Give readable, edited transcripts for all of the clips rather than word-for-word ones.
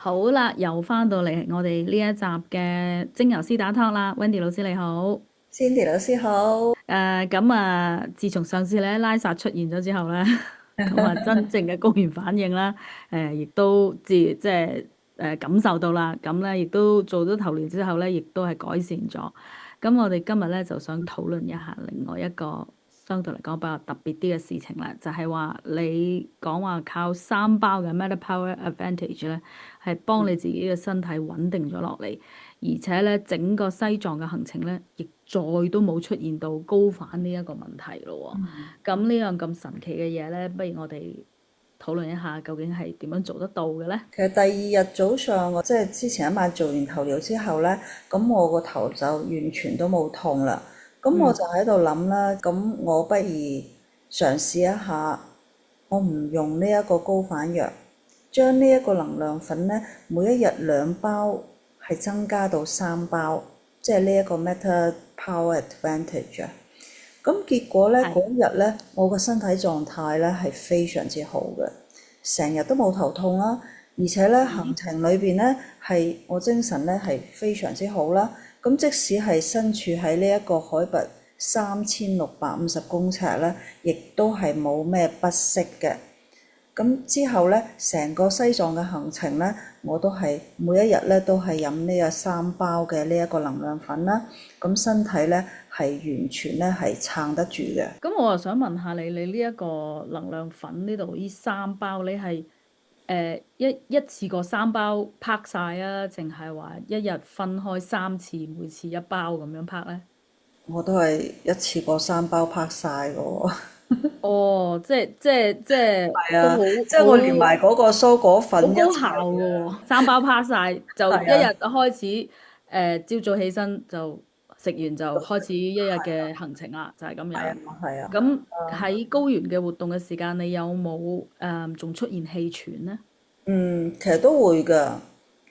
好啦，又翻到嚟我哋呢一集嘅精油絲打湯啦，Wendy 老師你好。Cindy 老師好。自從上次咧拉薩出現咗之後咧，咁啊真正嘅高原反應啦，亦都感受到啦，咁咧亦都做咗頭療之後咧，亦都係改善咗。咁我哋今日咧就想討論一下另外一個相對嚟講比較特別啲嘅事情啦，就係話你講話靠三包嘅 Meta Power Advantage 咧，係幫你自己嘅身體穩定咗落嚟。而且咧，整個西藏嘅行程咧，亦再都冇出現到高反呢一個問題咯喎。咁呢樣咁神奇嘅嘢咧，不如我哋討論一下，究竟係點樣做得到嘅咧？其實第二日早上，我即係之前一晚做完頭療之後呢，咁我個頭就完全都冇痛啦。咁我嗯，就喺度諗啦，咁我不如嘗試一下，我唔用呢一個高反藥，將呢一個能量粉呢，每一日2包係增加到3包，即係呢一個 Meta Power Advantage 啊。咁結果呢，係。嗰日呢，我個身體狀態呢係非常之好嘅，成日都冇頭痛啦，而且呢，行程裏邊呢，係我精神呢係非常之好啦。咁即使係身處喺呢一個海拔3650公尺呢，亦都係冇咩不適嘅。咁之後呢，成個西藏嘅行程呢，我都係每一日呢都係飲呢個3包嘅呢一個能量粉啦。咁身體呢係完全呢係撐得住嘅。咁我又想問下你，你呢一個能量粉呢度呢三包，你係一次過三包拍晒啊，淨係話一日分開3次，每次一包咁樣拍咧？我都係一次過3包拍晒嘅喎。哦，即係係啊，都好即係我連埋嗰個蔬果粉一好高效齊。嘅喎，三包拋晒，就一日係啊，開始，朝早起身就食完就開始一日嘅行程啦，就係咁樣。係啊，係啊。咁喺高原嘅活動嘅時間，你有冇仲出現氣喘呢？其實都會㗎，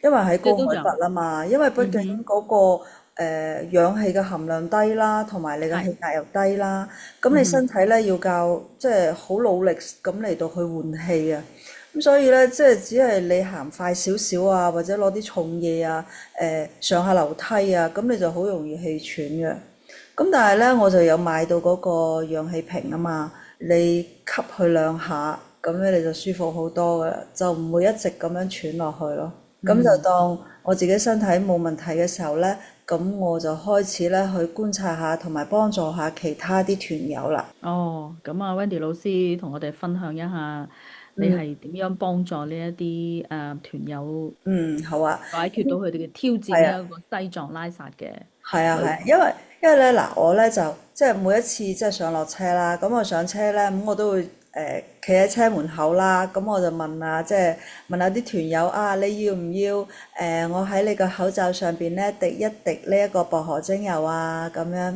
因為喺即係高海拔都有。啊嘛，因為畢竟嗯哼，嗰個氧氣嘅含量低啦，同埋你嘅係。氣壓又低啦，咁你嗯哼，身體咧要較即係好努力咁嚟到去換氣啊，咁所以咧即係只係你行快少少啊，或者攞啲重嘢啊，上下樓梯啊，咁你就好容易氣喘嘅。咁但係咧，我就有買到嗰個氧氣瓶啊嘛，你吸佢2下，咁咧你就舒服好多嘅，就唔會一直咁樣喘落去咯。咁就嗯。當我自己身體冇問題嘅時候咧，咁我就開始咧去觀察下同埋幫助下其他啲團友啦。哦，咁啊，Wendy 老師同我哋分享一下，你嗯係點樣幫助呢一啲團友嗯，好啊，解決到佢哋嘅挑戰係啊。呢一個西藏拉薩嘅係啊係啊，旅程？因為咧嗱，我咧就即係每一次即係上落車啦，咁我上車咧，咁我都會企喺車門口啦，咁我就問啊，即係問下啲團友啊，你要唔要我喺你個口罩上邊咧滴一滴呢一個薄荷精油啊咁樣。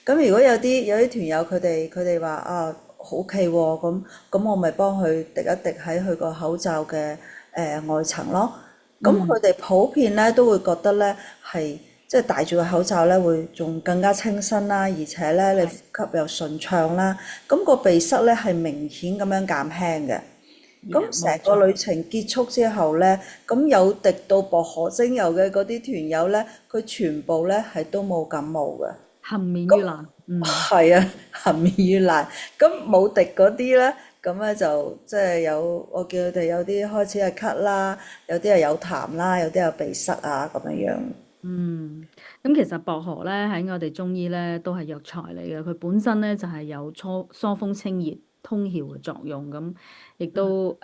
咁如果有啲團友佢哋話啊 OK 喎，咁我咪幫佢滴一滴喺佢個口罩嘅外層咯。咁佢嗯。哋普遍咧都會覺得咧係即係戴住個口罩咧會仲更加清新啦，而且咧你呼係。吸又順暢啦，咁個鼻塞咧係明顯咁樣減輕嘅。Yeah，咁成個冇錯。旅程結束之後咧，咁有滴到薄荷精油嘅嗰啲團友咧，佢全部咧係都冇感冒嘅。幸免於難。嗯。係啊，幸免於難。咁冇滴嗰啲咧，咁咧就即係有我叫佢哋有啲開始係咳啦，有啲係有痰啦，有啲有鼻塞啊咁樣樣。嗯，咁其實薄荷咧喺我哋中醫咧都係藥材嚟嘅，佢本身咧就係有疏風清熱、通竅嘅作用，咁亦都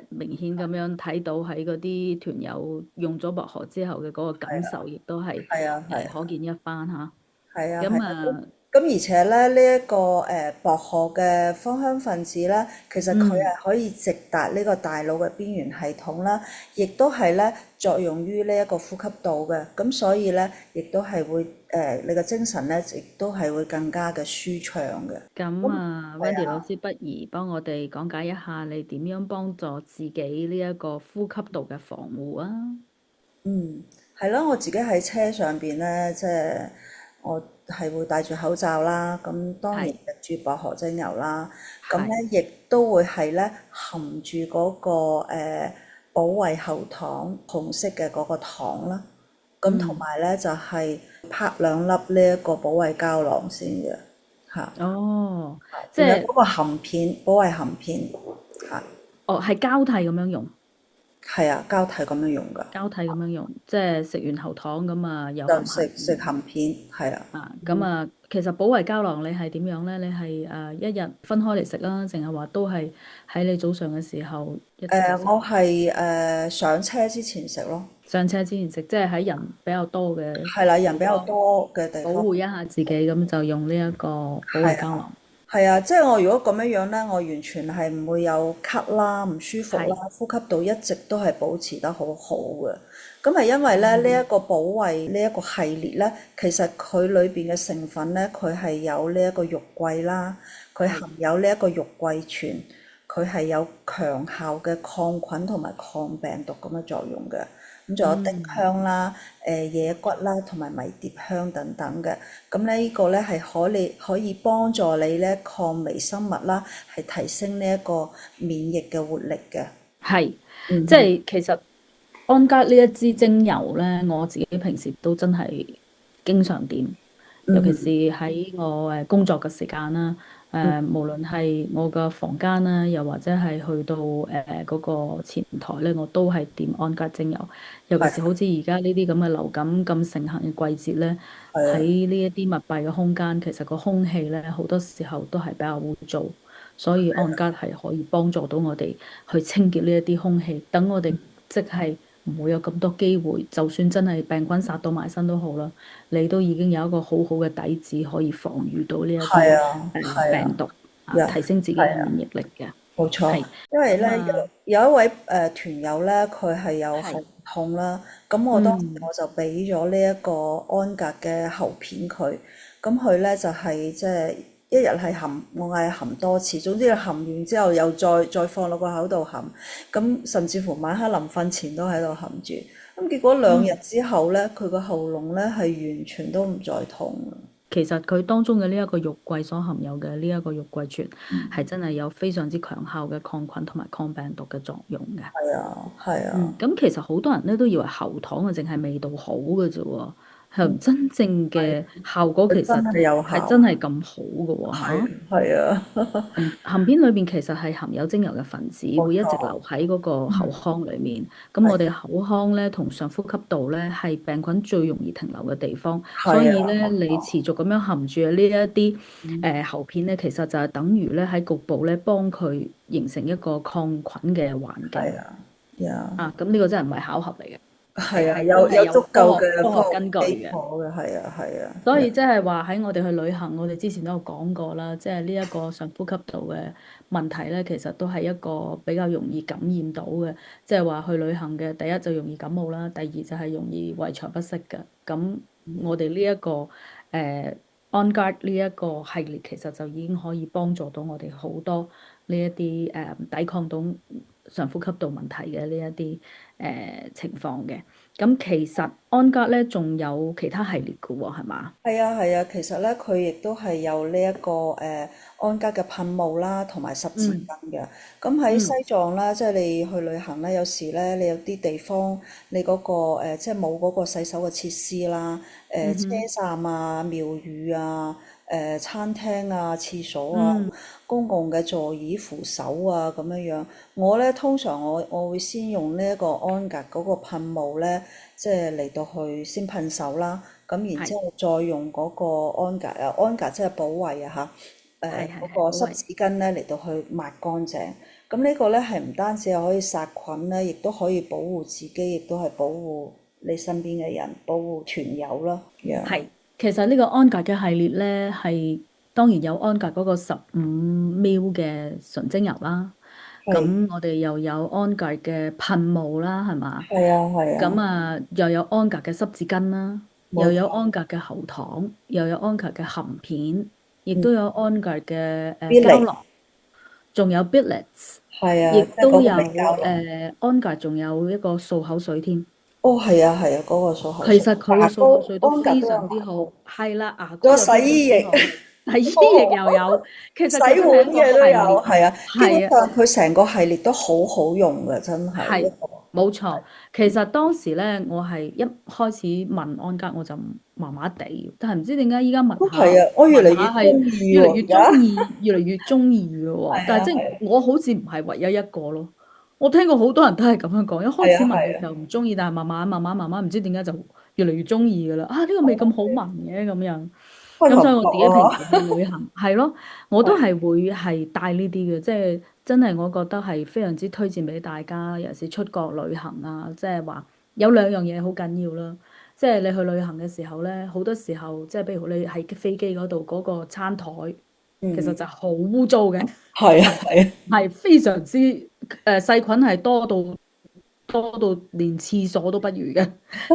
明顯咁樣睇到喺嗰啲團友用咗薄荷之後嘅嗰個感受，亦都係係啊，係啊。可見一斑嚇。係啊，係啊，咁咁啊，咁而且咧，呢一個薄荷嘅芳香分子咧，其實佢嗯。係可以直達呢個大腦嘅邊緣系統啦，亦都係咧作用於呢一個呼吸道嘅，咁所以咧，亦都係會你嘅精神咧，亦都係會更加嘅舒暢嘅。咁啊，Wendy 老師，不如幫我哋講解一下你點樣幫助自己呢一個呼吸道嘅防護啊？嗯，係咯，我自己喺車上邊咧，即係我係會戴住口罩啦，咁當然係。滴住薄荷精油啦，咁係。咧亦都會係咧含住嗰個保衛喉糖紅色嘅嗰個糖啦，咁同埋咧就係拍2粒呢一個保衛膠囊先嘅嚇，哦，即係仲有嗰個含片保衛含片嚇，哦，係交替咁樣用，係啊，膠體咁樣用噶，交替咁樣用，即係食完喉糖咁啊，又就含含食含片係啊。啊，咁啊，其實保衛膠囊你係點樣咧？你係一日分開嚟食啦，淨係話都係喺你早上嘅時候一次過食？我係上車之前食咯，上車之前食，即係喺人比較多嘅係啦，人比較地方，多嘅地方。保護一下自己，咁就用呢一個保衛係啊，膠囊。係啊，即係我如果咁樣樣咧，我完全係唔會有咳啦、唔舒服啦，係，呼吸道一直都係保持得好好嘅。咁係因為咧呢一個保衛呢一個系列咧，其實佢裏邊嘅成分咧，佢係有呢一個肉桂啦，佢含係，有呢一個肉桂醛，佢係有強效嘅抗菌同埋抗病毒咁嘅作用嘅。咁仲有丁香啦、野骨啦，同埋迷迭香等等嘅。咁咧呢個咧係可以幫助你咧抗微生物啦，係提升呢一個免疫嘅活力嘅。係，即嗯哼，係其實安佳呢一支精油咧，我自己平時都真係經常點，尤其是嗯喺我工作嘅時間啦。無論係我嘅房間啦，又或者係去到嗰個前台咧，我都係點安佳精油。尤其是好係似而家呢啲咁嘅流感咁盛行嘅季節咧，係啊，喺呢一啲密閉嘅空間，其實個空氣咧好多時候都係比較污糟。所以按吉係可以幫助到我哋去清潔呢一啲空氣，等我哋即係唔會有咁多機會，就算真係病菌殺到埋身都好啦，你都已經有一個好好嘅底子可以防禦到呢一啲係啊，係啊，病毒啊，呀，提升自己嘅係啊。免疫力嘅。冇錯，係因為咧咁啊，有一位團友咧，佢係有喉係痛啦，咁我當時嗯我就俾咗呢一個安格嘅喉片佢，咁佢咧就係即係一日係含，我嗌含多次，總之佢含完之後又再放落個口度含，咁甚至乎晚黑臨瞓前都喺度含住，咁結果2日嗯。之後咧，佢個喉嚨咧係完全都唔再痛啦。其實佢當中嘅呢一個肉桂所含有嘅呢一個肉桂醛，係真係有非常之強效嘅抗菌同埋抗病毒嘅作用嘅。係啊，係啊，咁其實好多人咧都以為喉糖啊，淨係味道好嘅啫喎，係真正嘅效果其實佢真係有係效，真係咁好嘅喎嚇。係啊，含片裏邊其實係含有精油嘅分子，冇會一直錯。留喺嗰個口腔裡面。咁我哋口腔咧同上呼吸道咧係病菌最容易停留嘅地方，所係啊，以咧你持續咁樣含住呢一啲喉片咧，其實就係等於咧喺局部咧幫佢形成一個抗菌嘅環境。係啊，呀，啊，咁呢個真係唔係巧合嚟嘅，係係啊，係真係有足有夠嘅科學科根據學基礎嘅。嘅，係啊，係啊，所以即係話喺我哋去旅行，我哋之前都有講過啦，即係呢一個上呼吸道嘅問題咧，其實都係一個比較容易感染到嘅。即係話去旅行嘅，第一就容易感冒啦，第二就係容易胃腸不適嘅。咁我哋呢一個On Guard 呢一個系列，其實就已經可以幫助到我哋好多呢一啲抵抗到上呼吸道問題嘅呢一啲情況嘅。咁其實安格咧仲有其他系列嘅喎，係嘛？係啊，係啊，其實咧佢亦都係有呢一個安格嘅噴霧啦，同埋濕紙嗯巾嘅。咁喺西嗯藏啦，即係你去旅行咧，有時咧你有啲地方你嗰個即係冇嗰個洗手嘅設施啦，車嗯哼站啊、廟宇啊、餐廳啊、廁所啊、嗯公共嘅座椅扶手啊咁樣樣。我咧通常我會先用呢一個安格嗰個噴霧咧，即係嚟到去先噴手啦。咁然之係後再用嗰個安格即係保衛啊嚇，嗰個係係係，好為濕紙巾咧嚟到去抹乾淨。咁呢個咧係唔單止係可以殺菌咧，亦都可以保護自己，亦都係保護你身邊嘅人，保護團友啦。樣係。其實呢個安格嘅系列咧，係當然有安格嗰個15ml嘅純精油啦。係咁我哋又有安格嘅噴霧啦，係嘛？係啊係啊，咁啊，又有安格嘅濕紙巾啦，又有冇錯。安格嘅喉糖，又有安格嘅含片，亦都有安格嘅必力膠囊，仲有 Billets，係啊，亦即係嗰個都有明膠囊。安格，仲有一個漱口水添。哦，係啊係啊，嗰個漱口其水，實佢個漱牙膏口水都非安格都有常之好，牙膏，係啦，牙仲有膏又非常洗衣液。之好，洗衣液又有，其實洗佢真係一個碗嘅都有，系列，係啊，基本係啊，上佢成個系列都好好用嘅，真係一係。個。冇錯，其實當時咧，我係一開始聞安格我就麻麻地，但係唔知點解依家聞下都係啊，我越嚟越聞下係中意喎，越嚟越而家。中意，越嚟越中意嘅喎。係但係即係啊係啊我好似唔係唯一一個咯，我聽過好多人都係咁樣講，一開係始聞嘅時啊係啊，候唔中意，但係慢慢唔知點解就越嚟越中意㗎啦。啊，呢個味咁好聞嘅咁樣。咁所以開頭唔我自己平覺啊，時去旅行係咯，我都係係會係帶呢啲嘅，即係真係我覺得係非常之推薦俾大家，尤其是出國旅行啊，即係話有兩樣嘢好緊要啦，即係你去旅行嘅時候咧，好多時候即係譬如你喺飛機嗰度嗰個餐台，其實嗯，就好污糟嘅。係啊係啊，係非常之細菌係多到連廁所都不如嘅，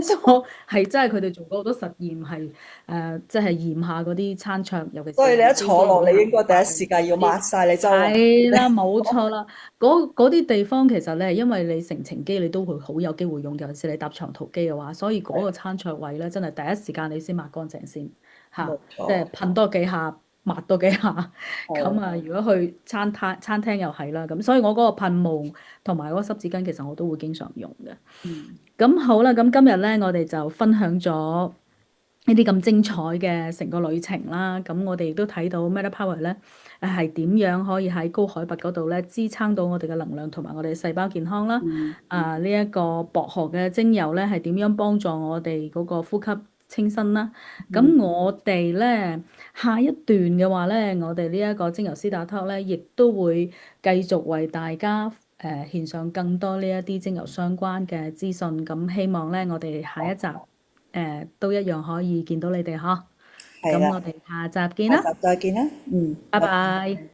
所係真係佢哋做過好多實驗係即係驗下嗰啲餐桌，尤其是所以你一喺飛機坐落，你應旅行該第一時間要抹嗰啲。晒你周圍。係啦，冇錯啦，嗰啲地方其實咧，因為你成程機你都會好有機會用，尤其是你搭長途機嘅話，所以嗰個餐桌位咧，真係第一時間你先抹乾淨先嚇，即係冇錯，噴多幾下，抹多幾下。咁係啊，如果去餐廳又係啦，咁所以我嗰個噴霧同埋嗰個濕紙巾其實我都會經常用嘅。嗯咁好啦，咁今日咧我哋就分享咗呢啲咁精彩嘅成個旅程啦。咁我哋亦都睇到 Meta Power 咧係點樣可以喺高海拔嗰度咧支撐到我哋嘅能量同埋我哋嘅細胞健康啦。嗯呢一個薄荷嘅精油咧係點樣幫助我哋嗰個呼吸清新啦？嗯，咁我哋咧下一段嘅話咧，我哋呢一個精油斯達托咧，亦都會繼續為大家獻上更多呢一啲精油相關嘅資訊。咁希望咧，我哋下一集都一樣可以見到你哋呵。係啦，咁我哋下集見啦，下集再見啦，嗯，拜拜拜。拜。